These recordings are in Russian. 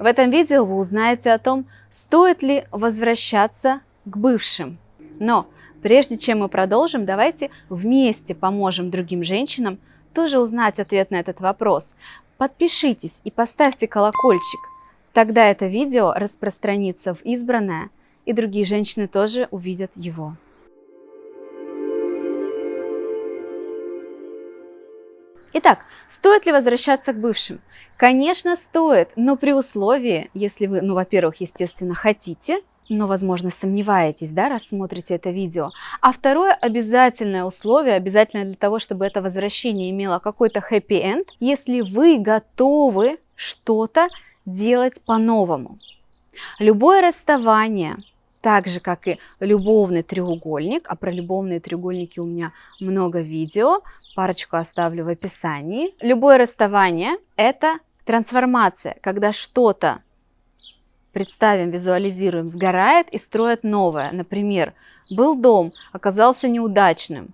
В этом видео вы узнаете о том, стоит ли возвращаться к бывшим. Но прежде чем мы продолжим, давайте вместе поможем другим женщинам тоже узнать ответ на этот вопрос. Подпишитесь и поставьте колокольчик. Тогда это видео распространится в избранное, и другие женщины тоже увидят его. Итак, стоит ли возвращаться к бывшим? Конечно, стоит, но при условии, если вы, во-первых, естественно, хотите, но, возможно, сомневаетесь, да, раз смотрите это видео. А второе обязательное условие, обязательно для того, чтобы это возвращение имело какой-то хэппи-энд, если вы готовы что-то делать по-новому. Любое расставание, так же, как и любовный треугольник, а про любовные треугольники у меня много видео, парочку оставлю в описании. Любое расставание – это трансформация, когда что-то, представим, визуализируем, сгорает и строят новое. Например, был дом, оказался неудачным,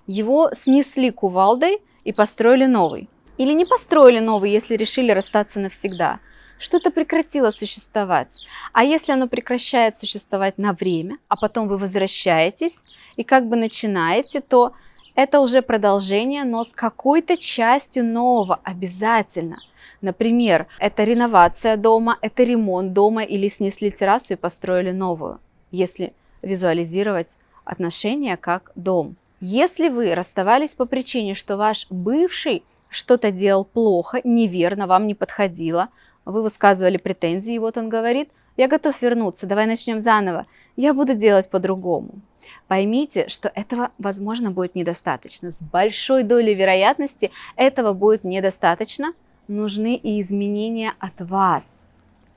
его снесли кувалдой и построили новый. Или не построили новый, если решили расстаться навсегда. Что-то прекратило существовать. А если оно прекращает существовать на время, а потом вы возвращаетесь и как бы начинаете, то это уже продолжение, но с какой-то частью нового обязательно. Например, это реновация дома, это ремонт дома или снесли террасу и построили новую, если визуализировать отношения как дом. Если вы расставались по причине, что ваш бывший что-то делал плохо, неверно, вам не подходило, вы высказывали претензии, и вот он говорит: я готов вернуться, давай начнем заново, я буду делать по-другому. Поймите, что этого, возможно, будет недостаточно. С большой долей вероятности этого будет недостаточно. Нужны и изменения от вас.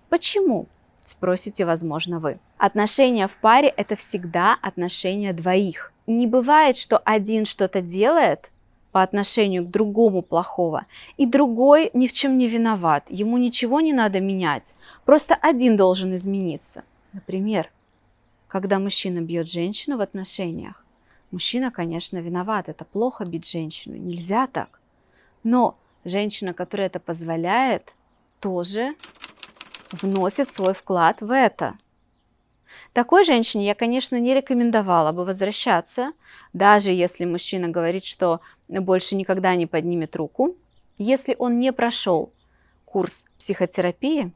Почему? Спросите, возможно, вы. Отношения в паре – это всегда отношения двоих. Не бывает, что один что-то делает по отношению к другому плохого, и другой ни в чем не виноват, ему ничего не надо менять, просто один должен измениться. Например, когда мужчина бьет женщину в отношениях, мужчина, конечно, виноват, это плохо бить женщину, нельзя так. Но женщина, которая это позволяет, тоже вносит свой вклад в это. Такой женщине я, конечно, не рекомендовала бы возвращаться, даже если мужчина говорит, что больше никогда не поднимет руку, если он не прошел курс психотерапии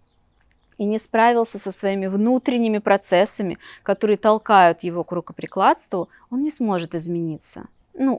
и не справился со своими внутренними процессами, которые толкают его к рукоприкладству, он не сможет измениться.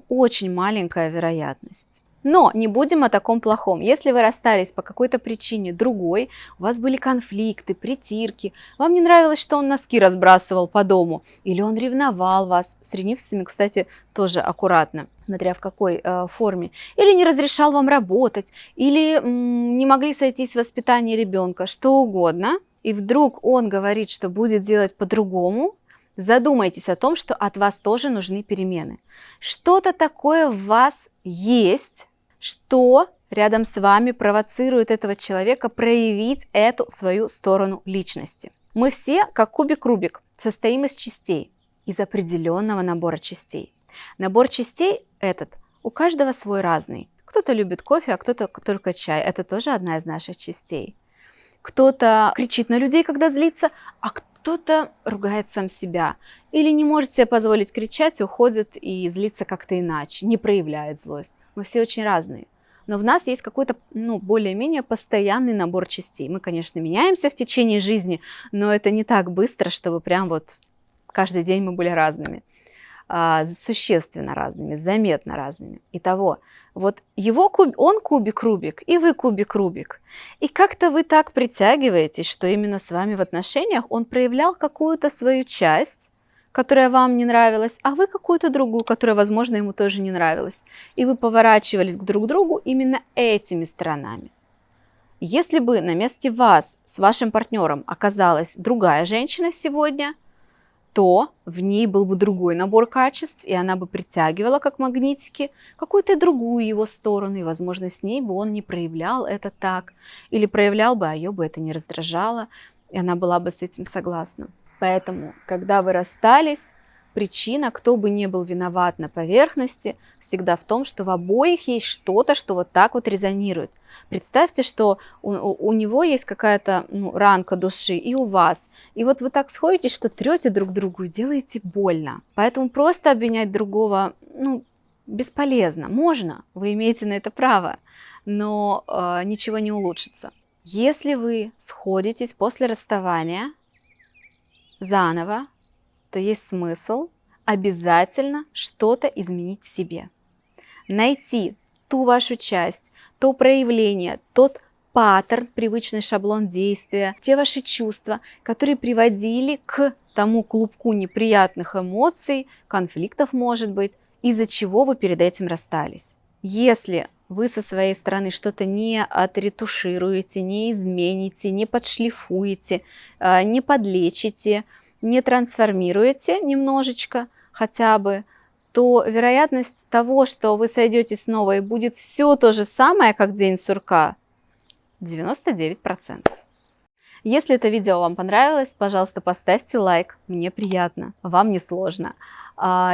Очень маленькая вероятность. Но не будем о таком плохом. Если вы расстались по какой-то причине другой, у вас были конфликты, притирки, вам не нравилось, что он носки разбрасывал по дому, или он ревновал вас, с ревнивцами, кстати, тоже аккуратно, смотря в какой форме, или не разрешал вам работать, или не могли сойтись в воспитании ребенка, что угодно, и вдруг он говорит, что будет делать по-другому, задумайтесь о том, что от вас тоже нужны перемены. Что-то такое в вас есть, что рядом с вами провоцирует этого человека проявить эту свою сторону личности. Мы все, как кубик Рубик, состоим из частей, из определенного набора частей. Набор частей этот у каждого свой разный. Кто-то любит кофе, а кто-то только чай. Это тоже одна из наших частей. Кто-то кричит на людей, когда злится, а кто-то ругает сам себя. Или не может себе позволить кричать, уходит и злится как-то иначе, не проявляет злость. Мы все очень разные. Но в нас есть какой-то, более-менее постоянный набор частей. Мы, конечно, меняемся в течение жизни, но это не так быстро, чтобы прям каждый день мы были разными. Существенно разными, заметно разными. Итого, он кубик Рубик, и вы кубик Рубик. И как-то вы так притягиваетесь, что именно с вами в отношениях он проявлял какую-то свою часть, которая вам не нравилась, а вы какую-то другую, которая, возможно, ему тоже не нравилась. И вы поворачивались к друг другу именно этими сторонами. Если бы на месте вас с вашим партнером оказалась другая женщина сегодня, то в ней был бы другой набор качеств, и она бы притягивала, как магнитики, какую-то другую его сторону, и, возможно, с ней бы он не проявлял это так, или проявлял бы, а ее бы это не раздражало, и она была бы с этим согласна. Поэтому, когда вы расстались, причина, кто бы ни был виноват на поверхности, всегда в том, что в обоих есть что-то, что вот так вот резонирует. Представьте, что у него есть какая-то ранка души, и у вас. И вот вы так сходитесь, что трете друг другу и делаете больно. Поэтому просто обвинять другого, бесполезно. Можно, вы имеете на это право, но ничего не улучшится. Если вы сходитесь после расставания заново, то есть смысл обязательно что-то изменить в себе. Найти ту вашу часть, то проявление, тот паттерн, привычный шаблон действия, те ваши чувства, которые приводили к тому клубку неприятных эмоций, конфликтов, может быть, из-за чего вы перед этим расстались. Если вы со своей стороны что-то не отретушируете, не измените, не подшлифуете, не подлечите, не трансформируете немножечко хотя бы, то вероятность того, что вы сойдетесь снова и будет все то же самое, как день сурка, 99%. Если это видео вам понравилось, пожалуйста, поставьте лайк, мне приятно, вам не сложно.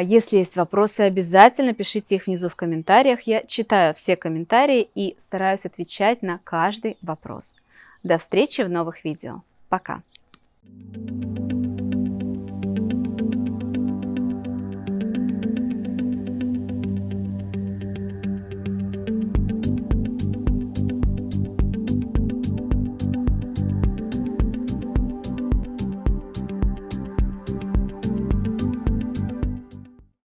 Если есть вопросы, обязательно пишите их внизу в комментариях, я читаю все комментарии и стараюсь отвечать на каждый вопрос. До встречи в новых видео, пока!